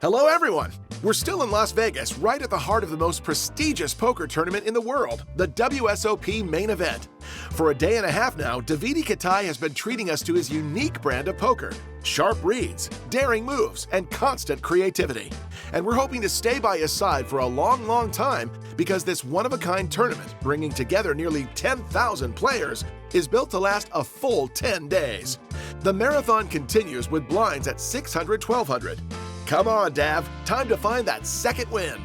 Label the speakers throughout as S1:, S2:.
S1: Hello, everyone! We're still in Las Vegas, right at the heart of the most prestigious poker tournament in the world, the WSOP main event. For a day and a half now, Davidi Kitai has been treating us to his unique brand of poker. Sharp reads, daring moves, and constant creativity. And we're hoping to stay by his side for a long, long time because this one-of-a-kind tournament, bringing together nearly 10,000 players, is built to last a full 10 days. The marathon continues with blinds at 600, 1,200. Come on, Dav. Time to find that second wind.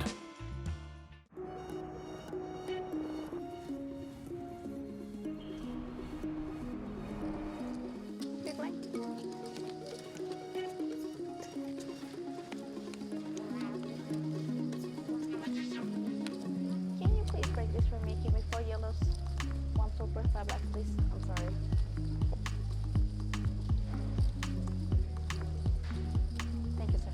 S2: Can you please break this for me? Give me 4 yellows, 1 silver, 5 black, please. I'm sorry. Thank you, sir.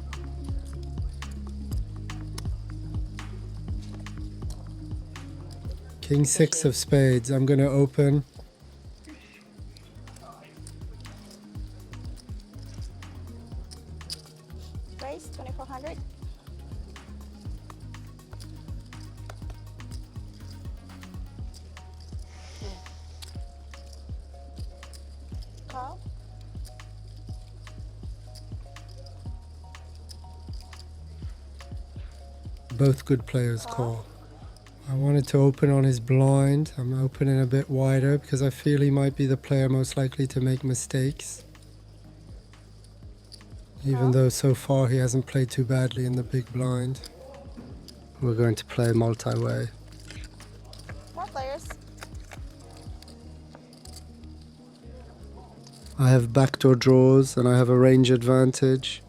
S3: King 6 of spades. I'm going to open.
S2: Raise 2,400. Call.
S3: Both good players call. I wanted to open on his blind. I'm opening a bit wider because I feel he might be the player most likely to make mistakes. Even though so far he hasn't played too badly in the big blind. We're going to play multi-way.
S2: More players.
S3: I have backdoor draws and I have a range advantage.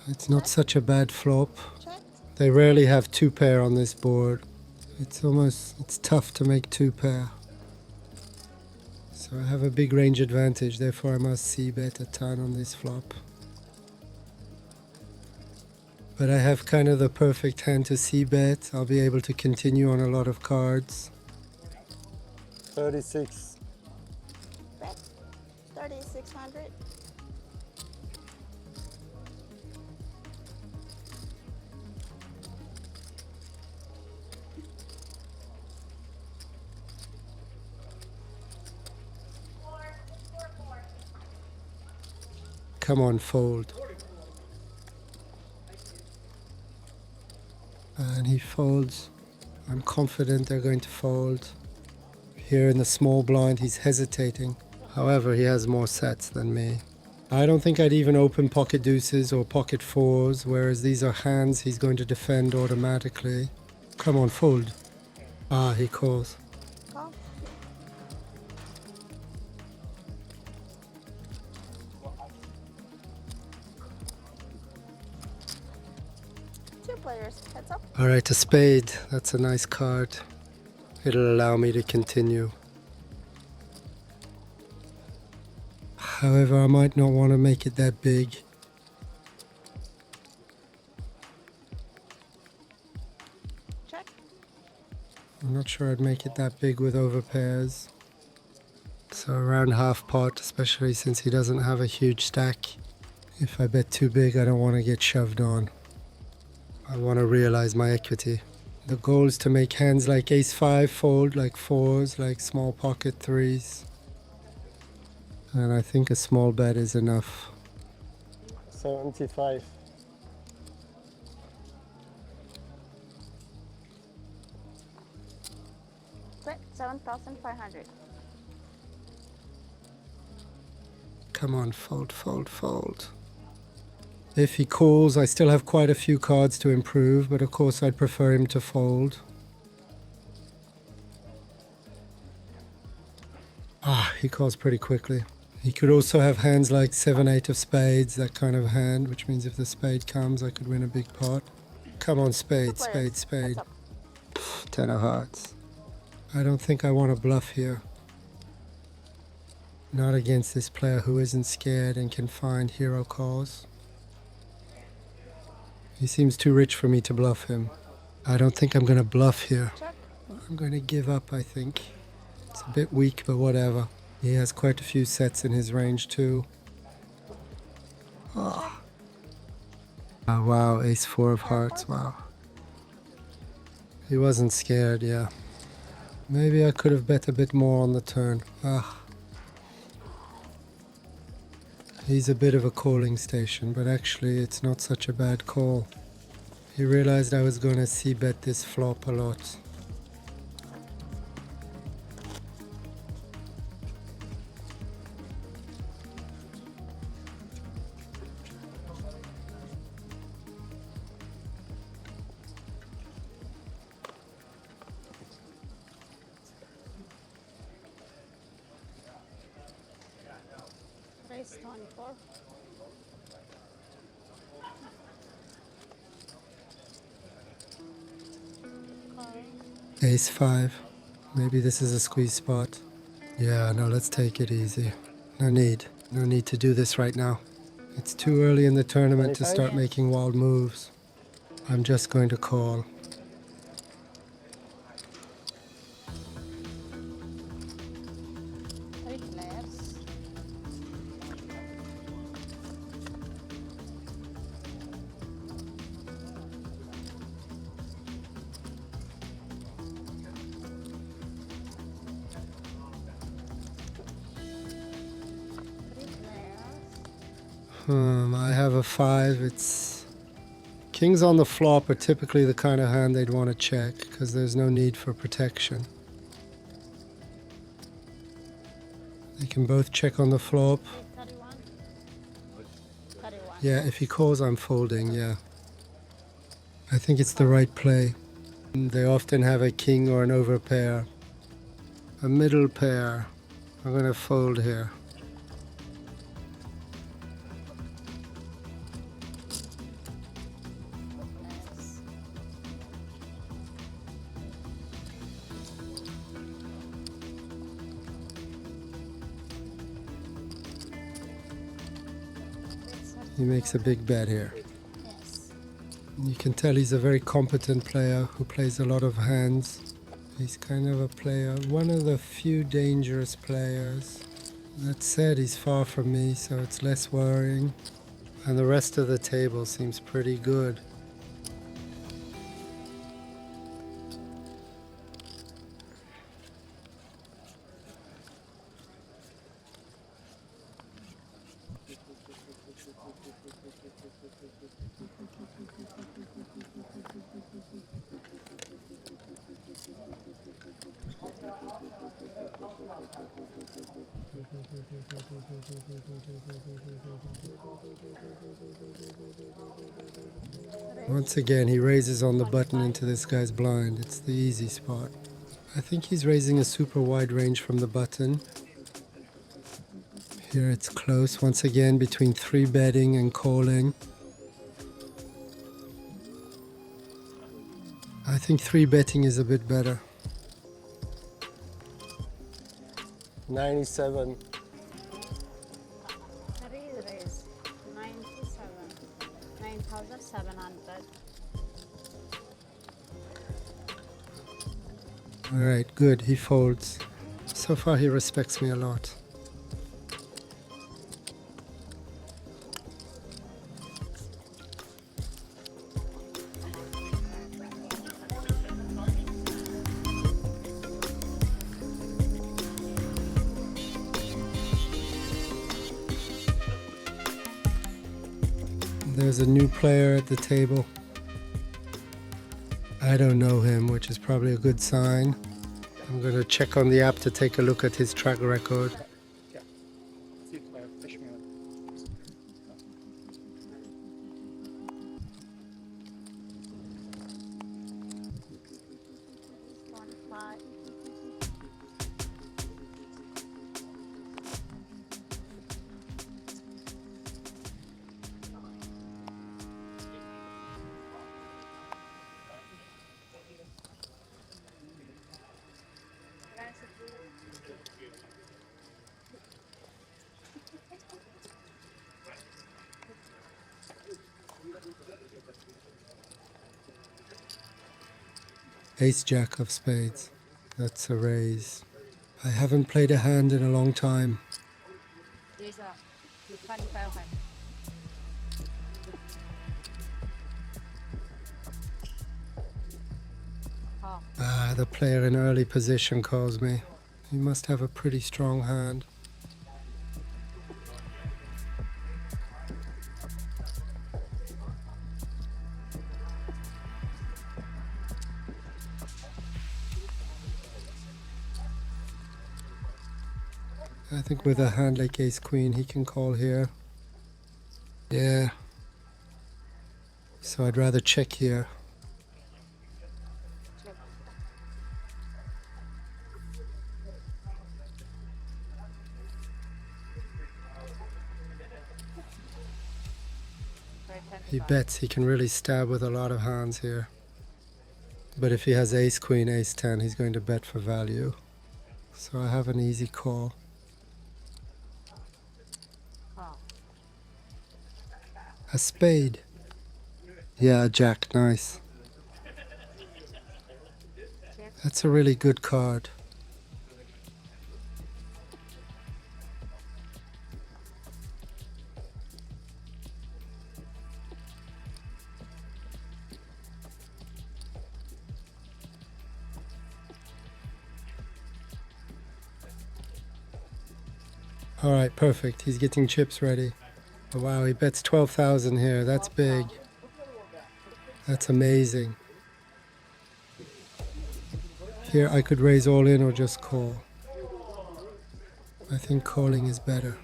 S3: It's not such a bad flop.
S2: Check.
S3: They rarely have 2-pair on this board. It's tough to make 2-pair. So I have a big range advantage, therefore I must c-bet a ton on this flop. But I have kind of the perfect hand to c-bet. I'll be able to continue on a lot of cards. 36.
S2: Bet. 3,600.
S3: Come on, fold. And he folds. I'm confident they're going to fold. Here in the small blind, he's hesitating. However, he has more sets than me. I don't think I'd even open pocket deuces or pocket fours, whereas these are hands he's going to defend automatically. Come on, fold. Ah, he calls.
S2: Call. Two players. Heads up.
S3: All right, a spade. That's a nice card. It'll allow me to continue. However, I might not want to make it that big.
S2: Check.
S3: I'm not sure I'd make it that big with overpairs. So around half pot, especially since he doesn't have a huge stack. If I bet too big, I don't want to get shoved on. I want to realize my equity. The goal is to make hands like ace-5 fold, like fours, like small pocket threes. And I think a small bet is enough. 75.
S2: Bet. 7,500.
S3: Come on, fold, fold, fold. If he calls, I still have quite a few cards to improve, but of course I'd prefer him to fold. Ah, he calls pretty quickly. He could also have hands like 7-8 of spades, that kind of hand, which means if the spade comes, I could win a big pot. Come on, spade, spade, spade. 10 of hearts. I don't think I want to bluff here. Not against this player who isn't scared and can find hero calls. He seems too rich for me to bluff him. I don't think I'm going to bluff here.
S2: Check.
S3: I'm going to give up, I think. It's a bit weak, but whatever. He has quite a few sets in his range too. Oh. Oh, wow, ace four of hearts, wow. He wasn't scared, yeah. Maybe I could have bet a bit more on the turn. Ah. He's a bit of a calling station, but actually it's not such a bad call. He realized I was going to c-bet this flop a lot.
S2: Raise 24.
S3: Ace five. Maybe this is a squeeze spot. Yeah, no, let's take it easy. No need to do this right now. It's too early in the tournament to start making wild moves. I'm just going to call.
S2: Three players.
S3: I have a five. It's kings on the flop are typically the kind of hand they'd want to check because there's no need for protection. They can both check on the flop.
S2: 31. 31.
S3: Yeah, if he calls, I'm folding, yeah. I think it's the right play. They often have a king or an overpair. A middle pair. I'm going to fold here. He makes a big bet here.
S2: Yes.
S3: You can tell he's a very competent player who plays a lot of hands. He's kind of a player, one of the few dangerous players. That said, he's far from me, so it's less worrying. And the rest of the table seems pretty good. Once again, he raises on the button into this guy's blind. It's the easy spot. I think he's raising a super wide range from the button. Here it's close, once again, between 3-betting and calling. I think 3-betting is a bit better. 97.
S2: Raise 97. 9,700.
S3: All right, good, he folds. So far he respects me a lot. There's a new player at the table. I don't know him, which is probably a good sign. I'm going to check on the app to take a look at his track record. Ace Jack of spades. That's a raise. I haven't played a hand in a long time. The player in early position calls me. He must have a pretty strong hand. I think with a hand like ace queen he can call here. Yeah. So I'd rather check here. He bets. He can really stab with a lot of hands here. But if he has ace queen, ace 10, he's going to bet for value. So I have an easy call. A spade. Yeah, a jack, nice. That's a really good card. All right, perfect. He's getting chips ready. Oh, wow, he bets 12,000 here. That's big. That's amazing. Here I could raise all in or just call. I think calling is better.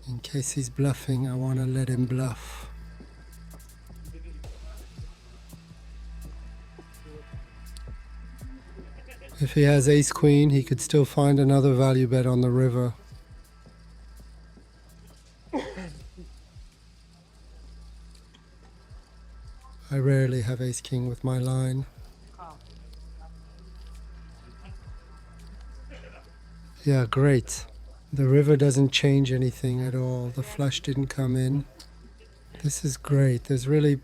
S3: In case he's bluffing, I want to let him bluff. If he has ace queen, he could still find another value bet on the river. I rarely have ace king with my line. Yeah, great. The river doesn't change anything at all. The flush didn't come in. This is great. There's really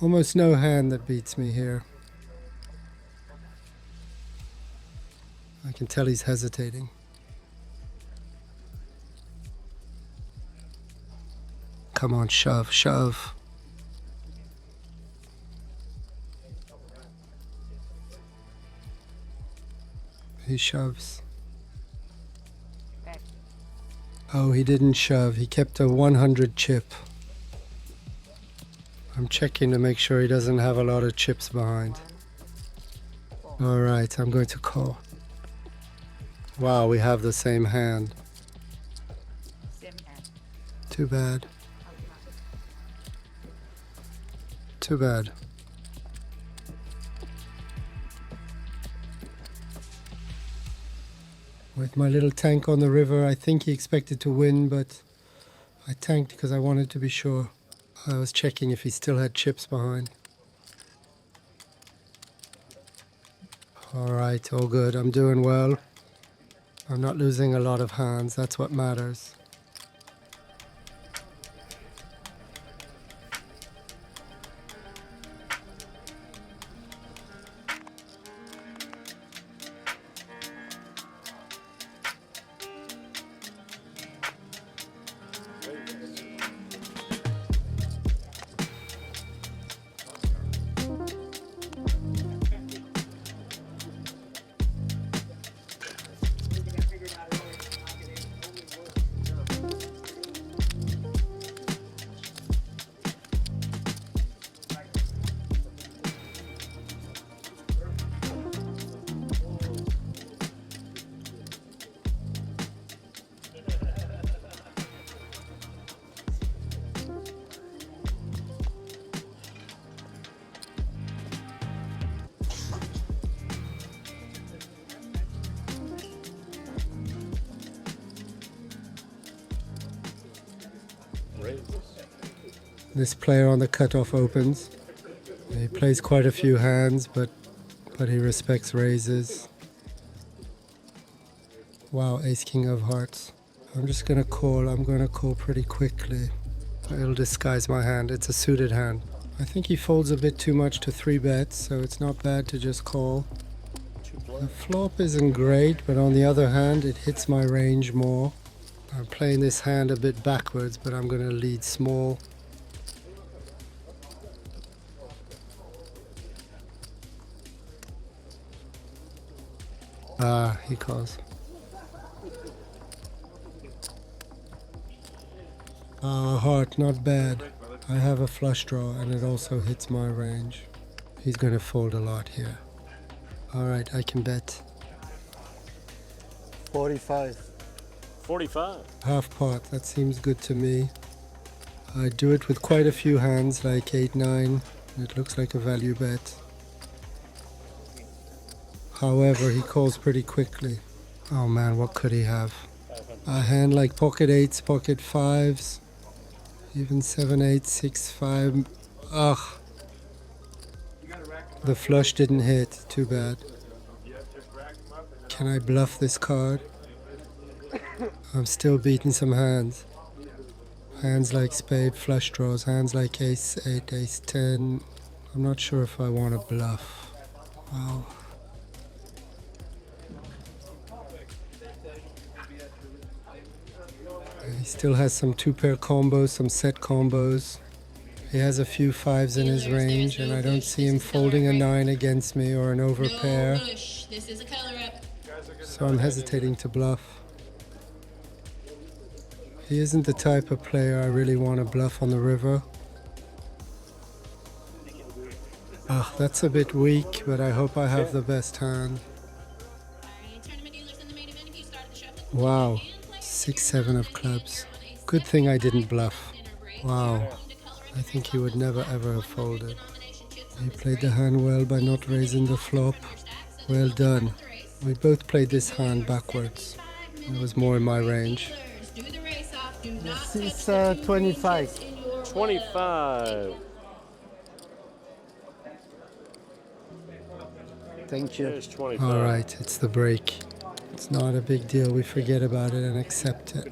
S3: almost no hand that beats me here. I can tell he's hesitating. Come on, shove, shove. He shoves. Oh, he didn't shove. He kept a 100 chip. I'm checking to make sure he doesn't have a lot of chips behind. All right, I'm going to call. Wow, we have the same hand. Too bad. Too bad. With my little tank on the river, I think he expected to win, but I tanked because I wanted to be sure. I was checking if he still had chips behind. All right, all good. I'm doing well. I'm not losing a lot of hands. That's what matters. This player on the cutoff opens. He plays quite a few hands, but he respects raises. Wow, ace king of hearts. I'm just gonna call. I'm gonna call pretty quickly. It'll disguise my hand. It's a suited hand. I think he folds a bit too much to 3 bets, so it's not bad to just call. The flop isn't great, but on the other hand, it hits my range more. I'm playing this hand a bit backwards, but I'm gonna lead small. Ah, he calls. Heart, not bad. I have a flush draw and it also hits my range. He's gonna fold a lot here. Alright, I can bet.
S4: 45.
S5: 45.
S3: Half pot, that seems good to me. I do it with quite a few hands, like 8, 9. It looks like a value bet. However, he calls pretty quickly. Oh man, what could he have? A hand like pocket 8s, pocket 5s, even 7, 8, 6, 5. Ugh. The flush didn't hit, too bad. Can I bluff this card? I'm still beating some hands. Hands like spade, flush draws, hands like ace 8, ace 10. I'm not sure if I want to bluff. Wow. He still has some 2-pair combos, some set combos. He has a few 5s in his range, and I don't see him folding a 9 against me or an overpair. So I'm hesitating to bluff. He isn't the type of player I really want to bluff on the river. Ah, that's a bit weak, but I hope I have the best hand. Wow, 6, 7 of clubs. Good thing I didn't bluff. Wow, I think he would never ever have folded. He played the hand well by not raising the flop. Well done. We both played this hand backwards. It was more in my range.
S4: This is 25.
S5: 25.
S4: Thank you.
S5: There's 25.
S3: All right, it's the break. It's not a big deal. We forget about it and accept it.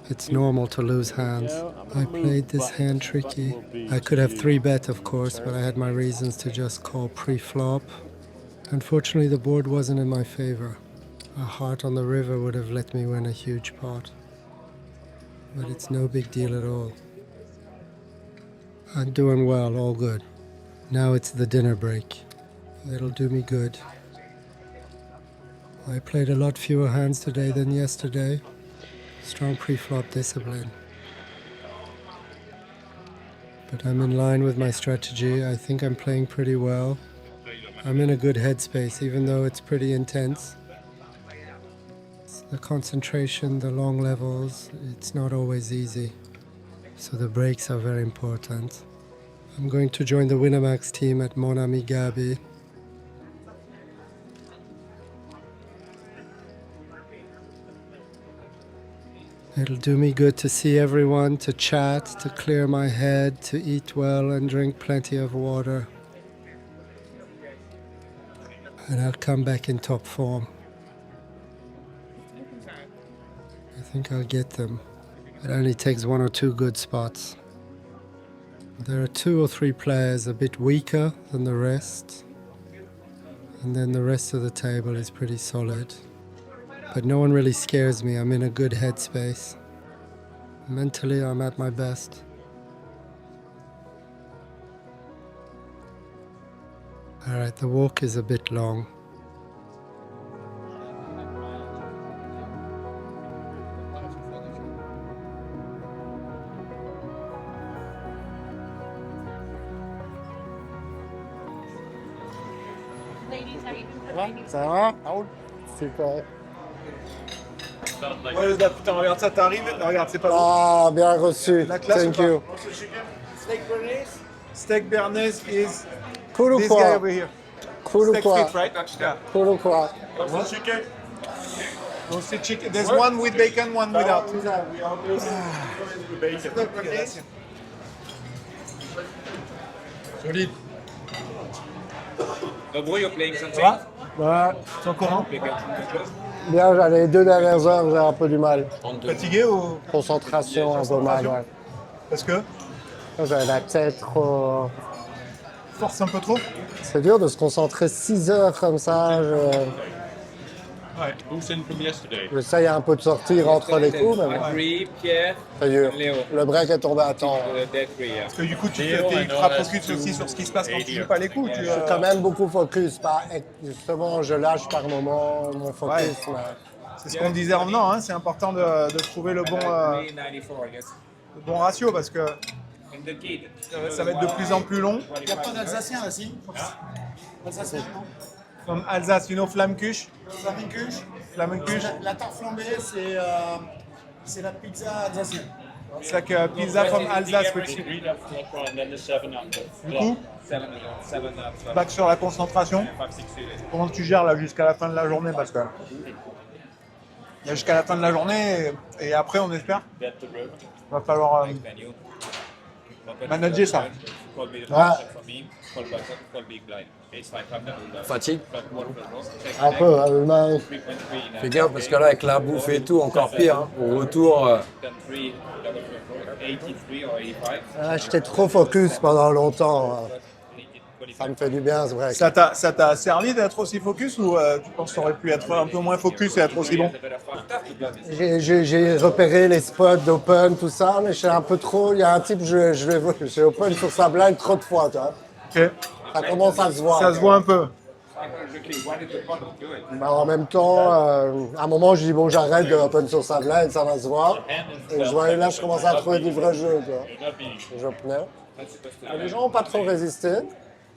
S3: It's normal to lose hands. I played this hand tricky. I could have 3-bet, of course, but I had my reasons to just call pre-flop. Unfortunately, the board wasn't in my favor. A heart on the river would have let me win a huge pot. But it's no big deal at all. I'm doing well, all good. Now it's the dinner break. It'll do me good. I played a lot fewer hands today than yesterday. Strong pre-flop discipline. But I'm in line with my strategy. I think I'm playing pretty well. I'm in a good headspace, even though it's pretty intense. The concentration, the long levels, it's not always easy. So the breaks are very important. I'm going to join the Winamax team at Mon Ami Gabi. It'll do me good to see everyone, to chat, to clear my head, to eat well and drink plenty of water. And I'll come back in top form. I think I'll get them. It only takes 1 or 2 good spots. There are 2 or 3 players a bit weaker than the rest. And then the rest of the table is pretty solid. But no one really scares me. I'm in a good headspace. Mentally, I'm at my best. All right, the walk is a bit long.
S4: Ça va? Super.
S6: Ouais, putain, regarde ça, t'arrives, regarde, c'est pas bon.
S4: Ah, bien reçu.
S6: La classe
S4: Thank
S6: ou pas?
S4: you.
S6: Steak Bernays is
S4: Cool ou
S6: this guy
S4: quoi?
S6: over here.
S4: Cool ou
S6: Steak
S4: quoi?
S6: fit, right? Yeah.
S4: Cool ou quoi?
S6: Roasted chicken. There's one with bacon, one without.
S7: Solide. Bro, you're playing something?
S4: Ouais.
S6: Sans comment?
S4: Bien, les 2 dernières heures, j'ai un peu du mal.
S6: Fatigué ou?
S4: Concentration, un peu mal, ouais.
S6: Parce que?
S4: J'avais la tête trop...
S6: Force un peu trop?
S4: C'est dur de se concentrer 6 heures comme ça.
S6: Ouais.
S4: J'essaye un peu de sortir entre les coups, mais bon,
S7: Henry, Pierre,
S4: c'est dur.
S7: Léo.
S4: Le break est tombé à temps.
S7: Dead three,
S6: Parce que du coup, tu es ultra focus aussi sur ce qui se passe quand tu joues pas les coups. Tu,
S4: Je suis quand même beaucoup focus. Justement, je lâche par moment mon focus.
S6: Ouais.
S4: Mais
S6: c'est ce qu'on disait en venant, hein, c'est important de trouver le bon ratio parce que ça va être de plus en plus long.
S8: Il n'y a pas d'Alsacien là, si? Alsacien, non?
S6: Comme Alsace, you know, Flammkuche.
S8: Flammekuche. La tarte flambée, c'est la pizza alsacienne.
S6: It's like a pizza from Alsace. Which... Du coup, back sur la concentration. Comment tu gères là jusqu'à la fin de la journée parce que jusqu'à la fin de la journée et après on espère. Va falloir manager ça.
S9: Fatigue.
S4: un peu, mais
S9: Fais gaffe parce que là avec la bouffe et tout, encore pire. Hein. Au retour,
S4: j'étais trop focus pendant longtemps. Ça me fait du bien, c'est vrai.
S6: Ça t'a servi d'être aussi focus ou tu penses que tu aurais pu être un peu moins focus et être aussi bon?
S4: J'ai repéré les spots d'open, tout ça, mais je suis un peu trop. Il y a un type, j'ai open sur sa blind trop de fois, tu vois.
S6: Ok.
S4: Ça commence à se voir.
S6: Ça se voit un peu.
S4: Mais en même temps, à un moment, je dis bon, j'arrête de open sur sa blind, ça va se voir. Et là, je commence à trouver du vrai jeu, tu vois. J'openais. Les gens n'ont pas trop résisté.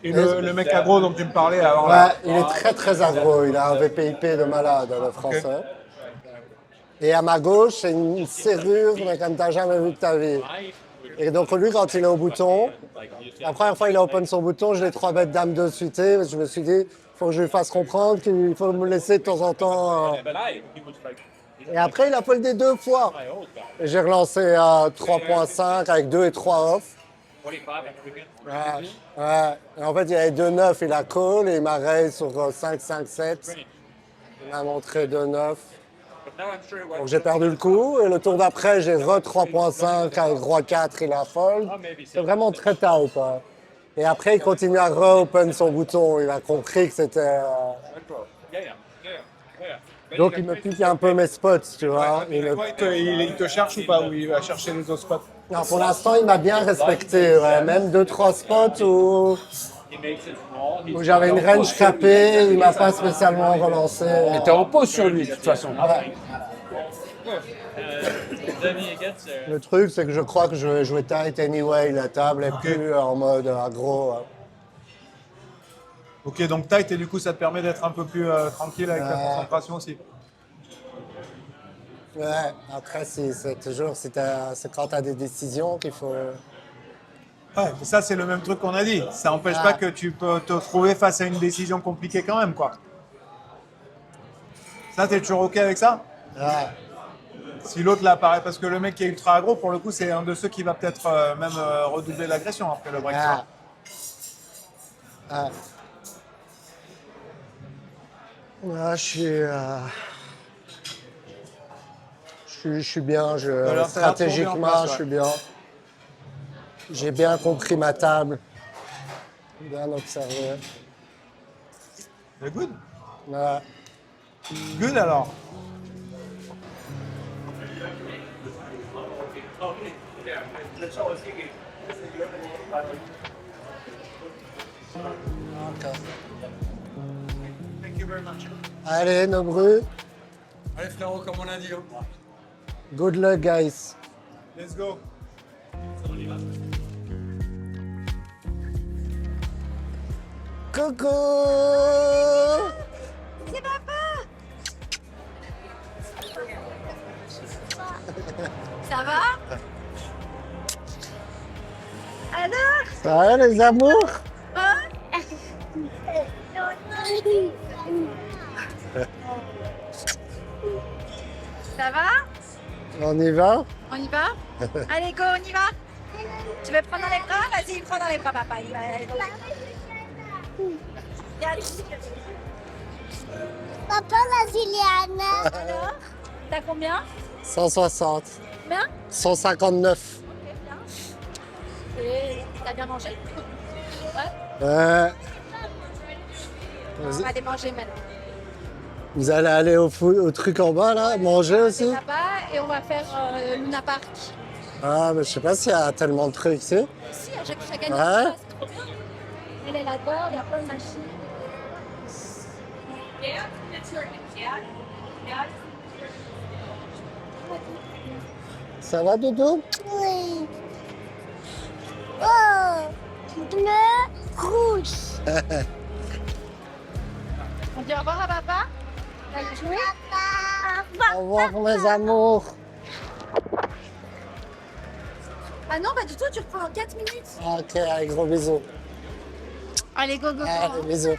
S6: Et le mec aggro dont tu me parlais avant
S4: Ouais,
S6: là.
S4: il est très très aggro. Il a un VPIP de malade, le français. Et à ma gauche, c'est une serrure, mais comme tu n'as jamais vu de ta vie. Et donc lui, quand il est au bouton, la première fois il a open son bouton, je l'ai 3 bêtes dame de suité. Je me suis dit, il faut que je lui fasse comprendre qu'il faut me laisser de temps en temps. Et après, il a foldé 2 fois. Et j'ai relancé à 3.5 avec 2 et 3 off. Ouais. Et en fait, il y avait 2-9, il a call et il m'a raise sur 5-5-7. Il m'a montré 2-9. Donc j'ai perdu le coup et le tour d'après, j'ai re 3.5 avec roi 4, il a fold. C'est vraiment très tight. Hein. Et après, il continue à re-open son bouton. Il a compris que c'était... Donc il me pique un peu mes spots, tu vois.
S6: Il te cherche ou pas? Ou il va chercher les autres spots?
S4: Non, pour l'instant, il m'a bien respecté. Ouais. Même 2-3 spots où j'avais une range capée, il m'a pas spécialement relancé.
S9: mais t'es en pause sur lui de toute façon.
S4: Ouais. Le truc, c'est que je crois que je vais jouer tight anyway. La table est plus en mode aggro. Ouais.
S6: Ok, donc tight et du coup ça te permet d'être un peu plus tranquille avec la concentration aussi.
S4: Ouais, après, c'est toujours c'est quand tu as des décisions qu'il faut.
S6: Ouais, mais ça c'est le même truc qu'on a dit. Ça n'empêche pas que tu peux te trouver face à une décision compliquée quand même, quoi. Ça, t'es toujours ok avec ça?
S4: Ouais.
S6: Si l'autre là apparaît, parce que le mec qui est ultra aggro, pour le coup, c'est un de ceux qui va peut-être même redoubler l'agression après le break.
S4: Ouais. Ouais, je suis bien, stratégiquement, je suis bien. J'ai bien compris ma table, bien observé.
S6: C'est good?
S4: Ouais.
S6: Good alors.
S4: Allez, Nobru.
S9: Allez frérot, comme on a dit.
S4: Good luck, guys.
S6: Let's go.
S4: Coucou.
S2: C'est papa. Ça va? Alors?
S4: Ça va, les amours?
S2: Ça va?
S4: On y va?
S2: On y va? Allez, go, on y va? Tu veux prendre dans les bras? Vas-y, prends dans les bras, papa. Il va aller.
S10: Papa, la Juliana.
S2: Alors? T'as combien?
S4: 160.
S2: Combien?
S4: 159.
S2: Ok, bien. Et t'as bien mangé? Ouais.
S4: Ouais.
S2: On va aller manger maintenant.
S4: Vous allez aller au truc en bas, là, manger aussi?
S2: Là-bas, et on va faire Luna Park.
S4: Ah, mais je sais pas s'il y a tellement de trucs, tu sais.
S2: Si, à chaque année,
S4: Ouais.
S2: c'est trop bien. Elle est là-bas, il y a plein de machines.
S4: Ça va, Dodo?
S10: Oui. Oh, bleu, rouge.
S2: On dit au revoir à papa.
S4: Au revoir, mes amours.
S2: Ah non, pas du tout, tu reprends en 4 minutes.
S4: Ok, allez, gros bisous.
S2: Allez, go, go, go.
S4: Allez, bisous.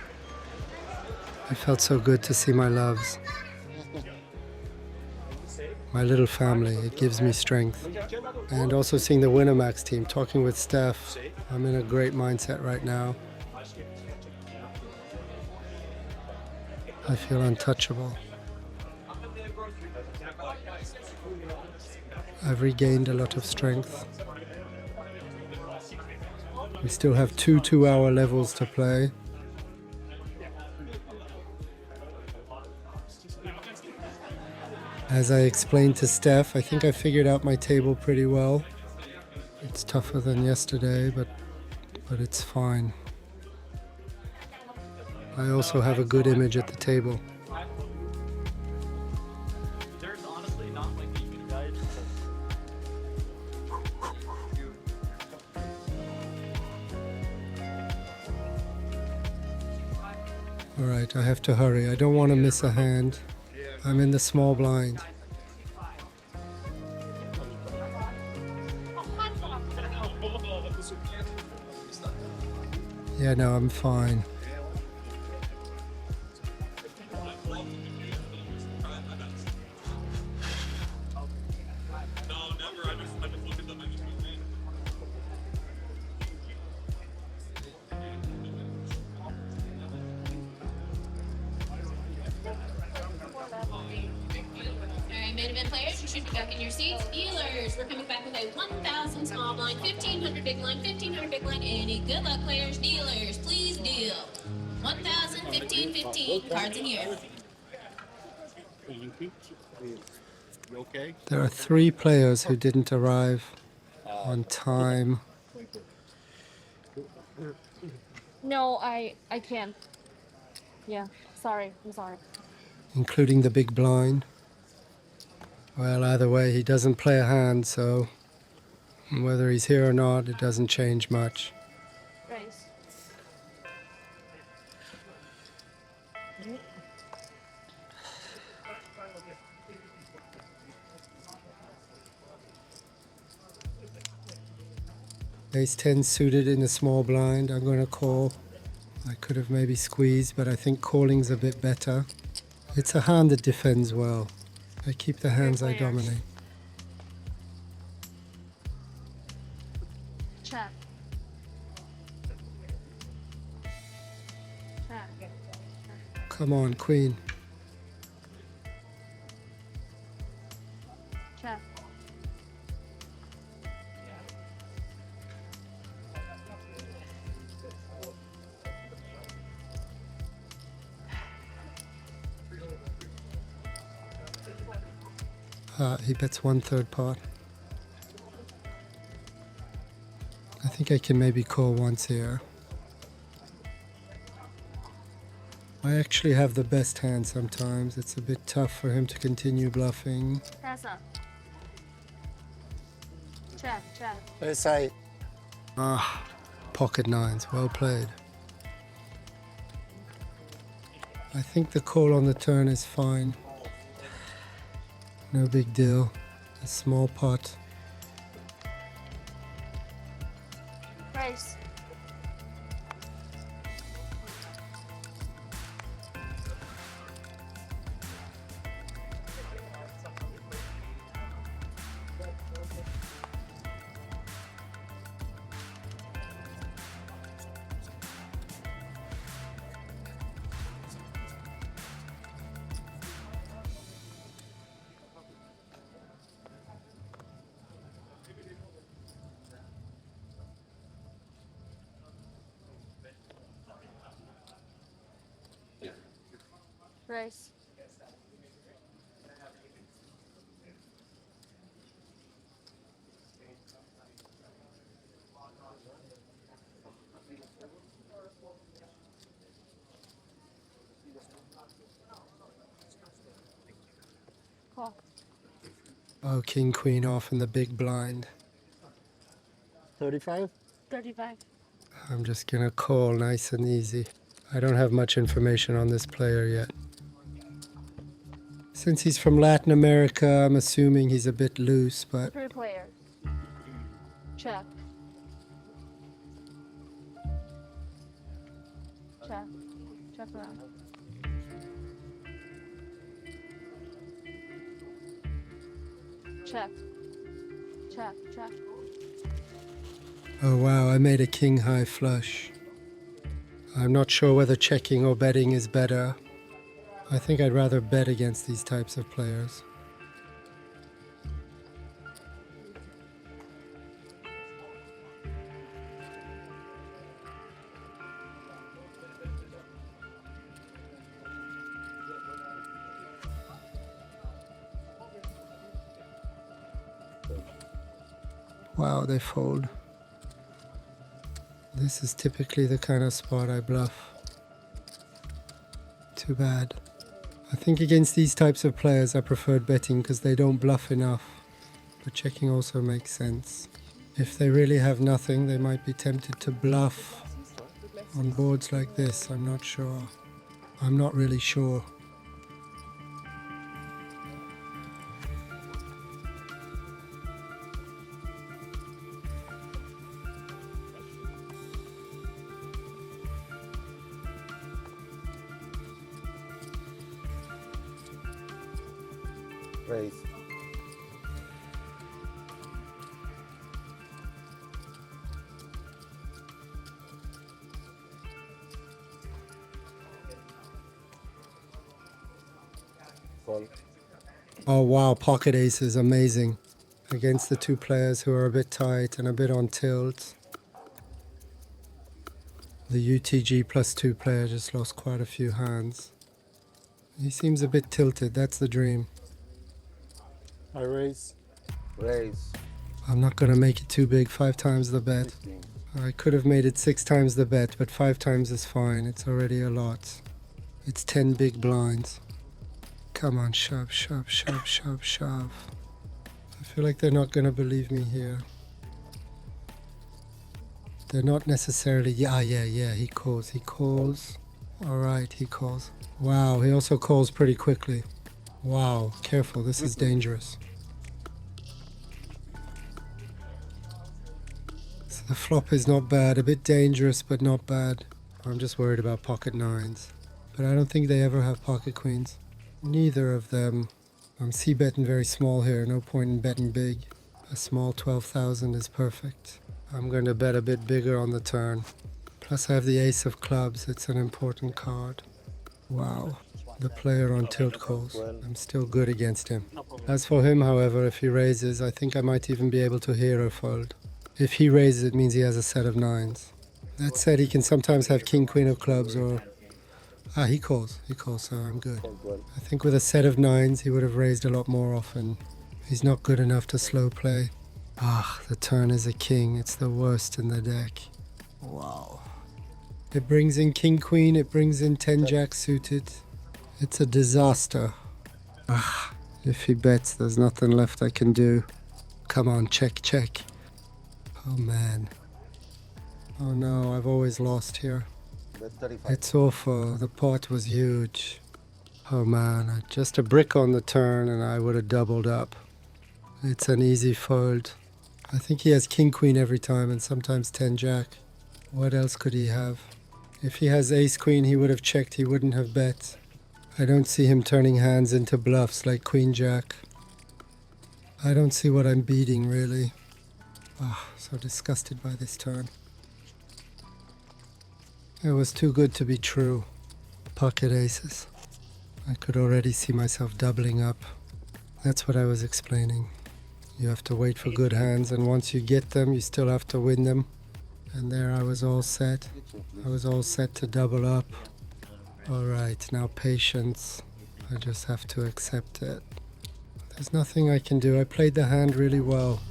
S3: I felt so good to see my loves. My little family, it gives me strength. And also seeing the Winamax team, talking with Steph. I'm in a great mindset right now. I feel untouchable. I've regained a lot of strength. We still have two 2-hour levels to play. As I explained to Steph, I think I figured out my table pretty well. It's tougher than yesterday, but it's fine. I also have a good image at the table. All right, I have to hurry. I don't want to miss a hand. I'm in the small blind. Yeah, no, I'm fine.
S7: Main event players, you should be back in your seats. Dealers, we're coming back with a 1,000 small blind, 1,500 big blind, 1,500 big blind. Any good luck players, dealers, please deal. 1,000, 15, 15, cards in here.
S3: There are 3 players who didn't arrive on time,
S2: No, I can't. Yeah, sorry, I'm sorry.
S3: including the big blind. Well, either way, he doesn't play a hand, so whether he's here or not, it doesn't change much.
S2: Raise.
S3: Ace 10 suited in a small blind. I'm going to call. I could have maybe squeezed, but I think calling's a bit better. It's a hand that defends well. I keep the hands I dominate.
S2: Check. Check.
S3: Come on, queen.
S2: Check.
S3: He bets 1/3 pot. I think I can maybe call once here. I actually have the best hand sometimes. It's a bit tough for him to continue bluffing.
S2: Pass up. Check, check.
S4: Essaye.
S3: Ah, pocket nines. Well played. I think the call on the turn is fine. No big deal. A small pot.
S2: Raise. Raise. Call.
S3: Oh, king, queen off in the big blind.
S4: 35?
S2: 35.
S3: I'm just gonna call nice and easy. I don't have much information on this player yet. Since he's from Latin America, I'm assuming he's a bit loose, but
S2: 3 players. Check. Check. Check around. Check. Check. Check.
S3: oh wow, I made a king high flush. I'm not sure whether checking or betting is better. I think I'd rather bet against these types of players. Wow, they fold. This is typically the kind of spot I bluff. Too bad. I think against these types of players I preferred betting because they don't bluff enough. But checking also makes sense. If they really have nothing, they might be tempted to bluff on boards like this. I'm not sure. I'm not really sure.
S4: Raise. Call.
S3: Oh wow, pocket ace is amazing against the two players who are a bit tight and a bit on tilt. The UTG +2 player just lost quite a few hands. He seems a bit tilted, that's the dream.
S6: I raise.
S4: Raise.
S3: I'm not gonna make it too big, 5 times the bet.
S4: 16.
S3: I could have made it 6 times the bet, but 5 times is fine, it's already a lot. It's 10 big blinds. Come on, shove, shove, shove, shove, shove. I feel like they're not gonna believe me here. They're not necessarily, yeah, he calls. Alright, he calls. Wow, he also calls pretty quickly. Wow, careful, this is dangerous. So the flop is not bad, a bit dangerous, but not bad. I'm just worried about pocket nines. But I don't think they ever have pocket queens. Neither of them. I'm c-betting very small here, no point in betting big. A small 12,000 is perfect. I'm going to bet a bit bigger on the turn. Plus I have the ace of clubs, it's an important card. Wow, the player on tilt calls. I'm still good against him. As for him, however, if he raises, I think I might even be able to hero fold. If he raises, it means he has a set of nines. That said, he can sometimes have king, queen of clubs or... he calls, so I'm good. I think with a set of nines, he would have raised a lot more often. He's not good enough to slow play. The turn is a king. It's the worst in the deck. Wow. It brings in king, queen. It brings in 10 jack suited. It's a disaster. If he bets, there's nothing left I can do. Come on, check, check. Oh man. Oh no, I've always lost here. It's awful. The pot was huge. Oh man, just a brick on the turn and I would have doubled up. It's an easy fold. I think he has king queen every time and sometimes 10 jack. What else could he have? If he has ace queen, he would have checked, he wouldn't have bet. I don't see him turning hands into bluffs like queen jack. I don't see what I'm beating really. So disgusted by this turn. It was too good to be true. Pocket aces. I could already see myself doubling up. That's what I was explaining. You have to wait for good hands, and once you get them, you still have to win them. And there I was all set. I was all set to double up. Alright, now patience. I just have to accept it. There's nothing I can do. I played the hand really well.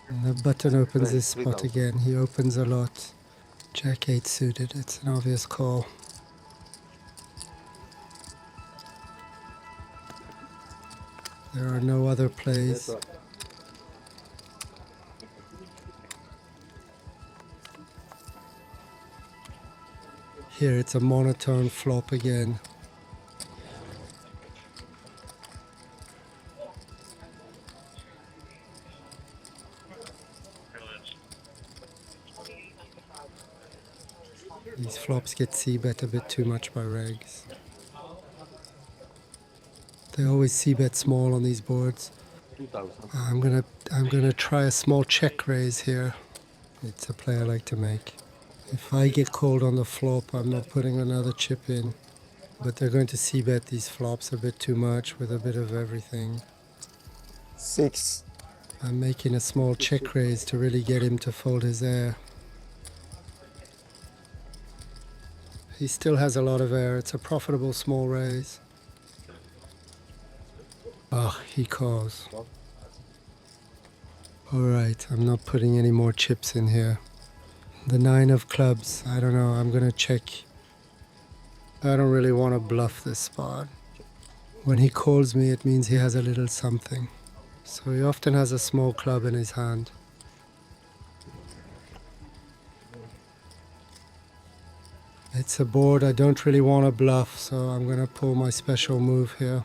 S3: And the button opens this spot again. He opens a lot. Jack 8 suited. It's an obvious call. There are no other plays. Here it's a monotone flop again. These flops get c-bet a bit too much by regs. They always c-bet small on these boards. I'm gonna try a small check raise here. It's a play I like to make. If I get called on the flop, I'm not putting another chip in. But they're going to c-bet these flops a bit too much with a bit of everything.
S4: 6.
S3: I'm making a small check raise to really get him to fold his air. He still has a lot of air. It's a profitable small raise. Ah, he calls. Alright, I'm not putting any more chips in here. The 9 of clubs, I don't know, I'm gonna check. I don't really want to bluff this spot. When he calls me, it means he has a little something. So he often has a small club in his hand. It's a board I don't really want to bluff, so I'm gonna pull my special move here.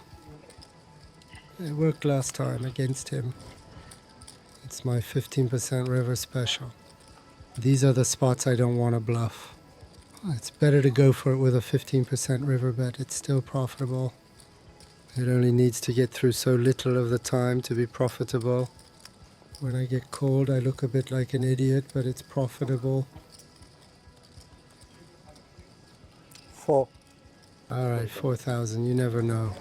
S3: It worked last time against him. It's my 15% river special. These are the spots I don't want to bluff. It's better to go for it with a 15% river bet. It's still profitable. It only needs to get through so little of the time to be profitable. When I get called, I look a bit like an idiot, but it's profitable.
S4: 4.
S3: Alright, 4,000. You never know.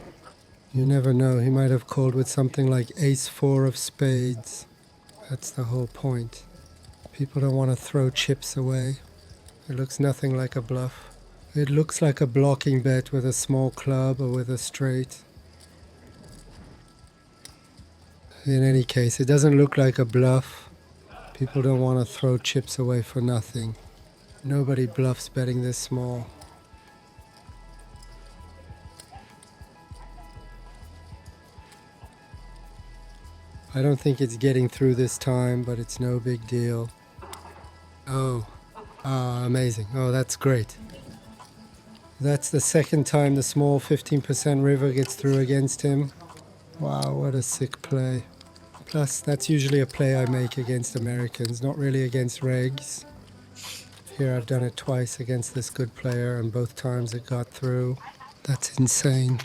S3: You never know. He might have called with something like ace 4 of spades. That's the whole point. People don't want to throw chips away. It looks nothing like a bluff. It looks like a blocking bet with a small club or with a straight. In any case, it doesn't look like a bluff. People don't want to throw chips away for nothing. Nobody bluffs betting this small. I don't think it's getting through this time, but it's no big deal. Oh, amazing. Oh, that's great. That's the second time the small 15% river gets through against him. Wow, what a sick play. Plus, that's usually a play I make against Americans, not really against regs. Here I've done it twice against this good player, and both times it got through. That's insane.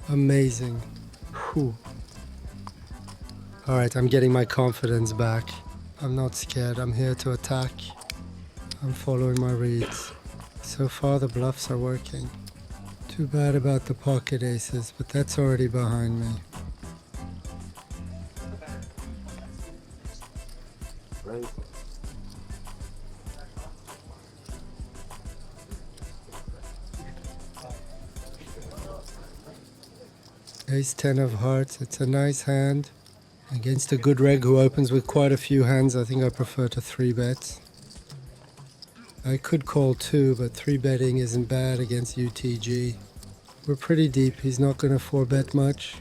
S3: Amazing. Whew. Alright, I'm getting my confidence back. I'm not scared, I'm here to attack. I'm following my reads. So far the bluffs are working. Too bad about the pocket aces, but that's already behind me. Ace 10 of hearts, it's a nice hand. Against a good reg who opens with quite a few hands, I think I prefer to 3-bet. I could call 2, but 3-betting isn't bad against UTG. We're pretty deep, he's not going to 4-bet much.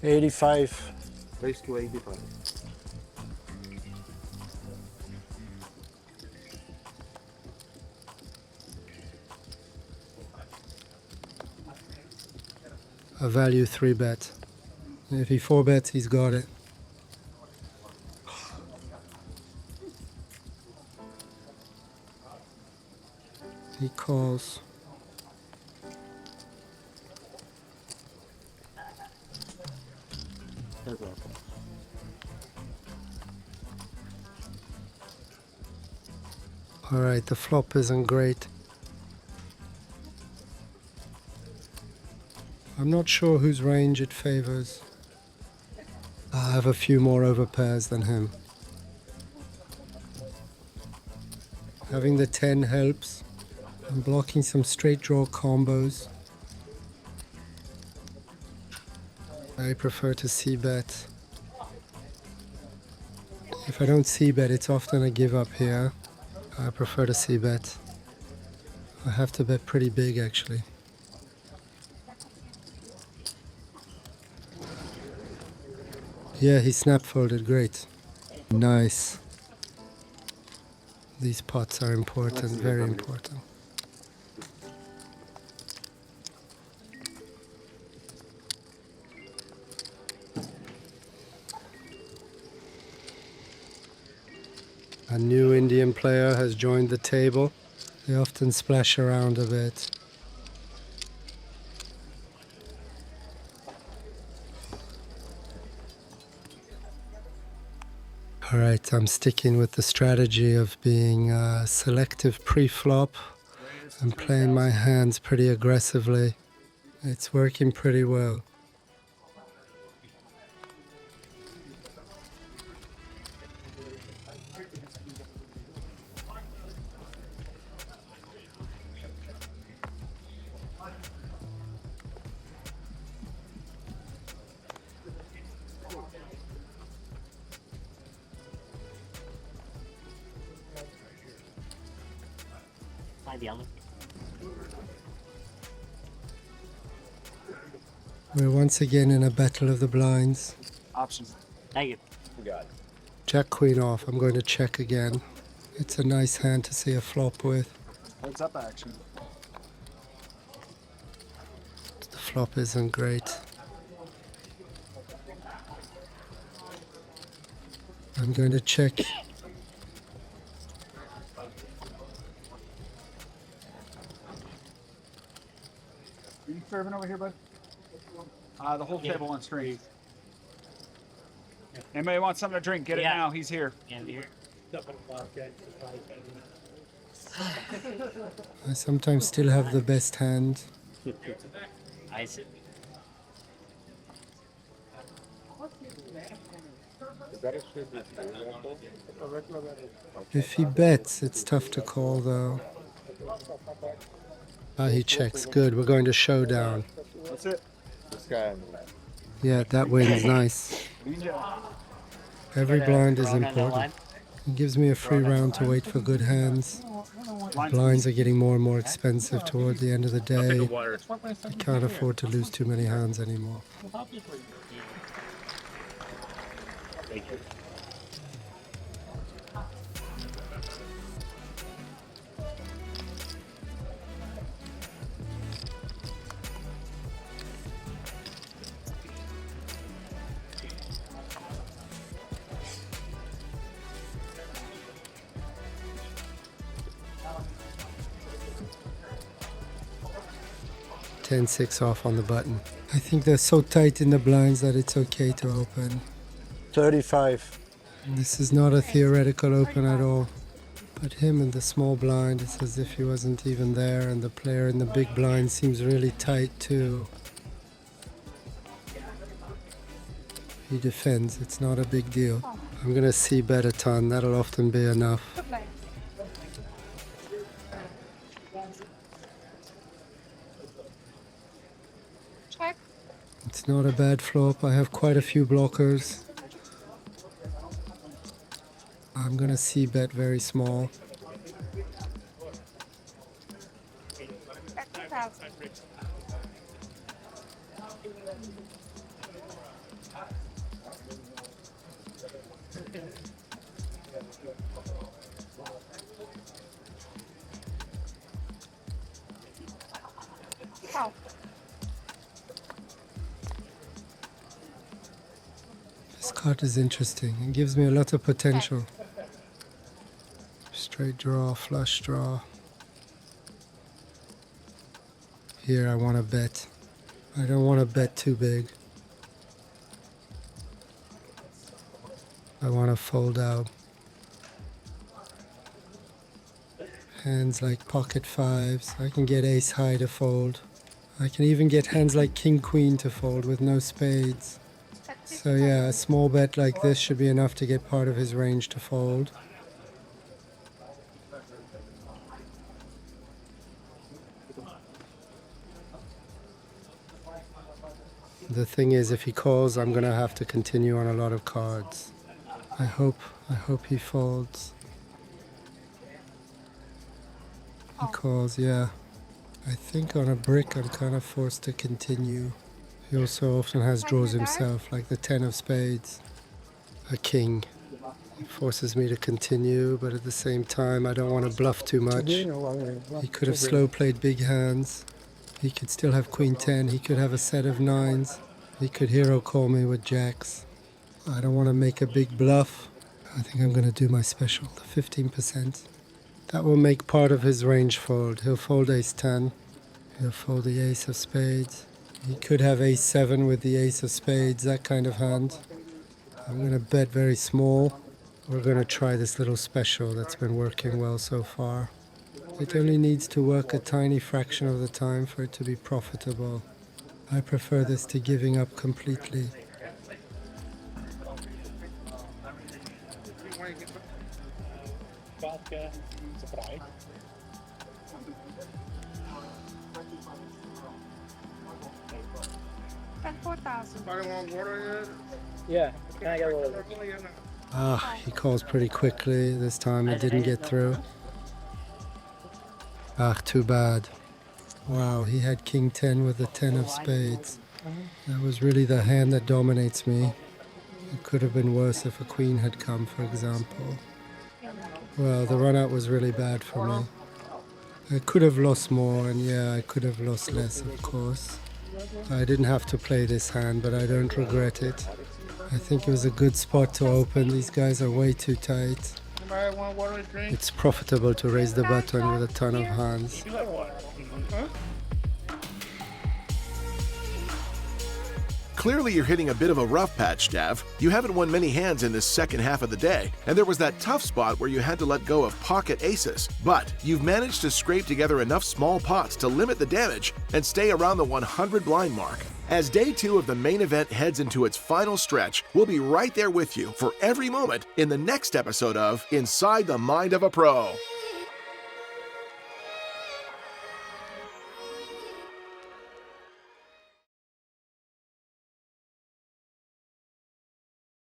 S4: 85.
S11: Raise to 85.
S3: A value 3-bet. If he 4-bets, he's got it. He calls. Alright, the flop isn't great. I'm not sure whose range it favors. I have a few more overpairs than him. Having the 10 helps. I'm blocking some straight draw combos. I prefer to c-bet. If I don't c-bet, it's often a give up here. I prefer to c-bet. I have to bet pretty big, actually. Yeah, he snap folded, great. Nice. These pots are important, very important. A new Indian player has joined the table. They often splash around a bit. All right, I'm sticking with the strategy of being selective pre-flop and playing my hands pretty aggressively. It's working pretty well. We're once again in a battle of the blinds.
S8: Options. Thank you. You got it.
S3: Jack Queen off. I'm going to check again. It's a nice hand to see a flop with.
S8: Heads up action.
S3: The flop isn't great. I'm going to check.
S8: Are you serving over here, bud? The whole table on screen. Anybody want something to drink? Get it now. He's here.
S3: I sometimes still have the best hand.
S8: I see.
S3: If he bets, it's tough to call though. Ah, he checks. Good. We're going to showdown.
S8: That's it.
S3: Yeah, that wins. Nice. Every blind is important. It gives me a free round to wait for good hands. Blinds are getting more and more expensive toward the end of the day. I can't afford to lose too many hands anymore.
S8: Thank you.
S3: 10-6 off on the button. I think they're so tight in the blinds that it's okay to open.
S4: 35.
S3: This is not a theoretical open at all. But him in the small blind, it's as if he wasn't even there, and the player in the big blind seems really tight too. He defends, it's not a big deal. I'm gonna see bet a ton, that'll often be enough. It's not a bad flop. I have quite a few blockers. I'm gonna see bet very small. This card is interesting. It gives me a lot of potential. Straight draw, flush draw. Here I want to bet. I don't want to bet too big. I want to fold out. Hands like pocket fives. I can get ace high to fold. I can even get hands like king queen to fold with no spades. So yeah, a small bet like this should be enough to get part of his range to fold. The thing is, if he calls, I'm going to have to continue on a lot of cards. I hope he folds. He calls, yeah. I think on a brick I'm kind of forced to continue. He also often has draws himself, like the 10 of spades, a king. It forces me to continue, but at the same time I don't want to bluff too much. He could have slow played big hands. He could still have queen 10. He could have a set of nines. He could hero call me with jacks. I don't want to make a big bluff. I think I'm going to do my special, the 15%. That will make part of his range fold. He'll fold ace 10. He'll fold the ace of spades. He could have ace 7 with the ace of spades, that kind of hand. I'm going to bet very small. We're going to try this little special that's been working well so far. It only needs to work a tiny fraction of the time for it to be profitable. I prefer this to giving up completely.
S2: At 4,000.
S8: Yeah. Can I get a little?
S3: He calls pretty quickly. This time it didn't get through. Too bad. Wow, he had king 10 with the 10 of spades. That was really the hand that dominates me. It could have been worse if a queen had come, for example. Well, the run-out was really bad for me. I could have lost more, and yeah, I could have lost less, of course. I didn't have to play this hand, but I don't regret it. I think it was a good spot to open. These guys are way too tight. It's profitable to raise the button with a ton of hands.
S1: Clearly you're hitting a bit of a rough patch, Dav. You haven't won many hands in this second half of the day, and there was that tough spot where you had to let go of pocket aces. But you've managed to scrape together enough small pots to limit the damage and stay around the 100 blind mark. As day 2 of the main event heads into its final stretch, we'll be right there with you for every moment in the next episode of Inside the Mind of a Pro.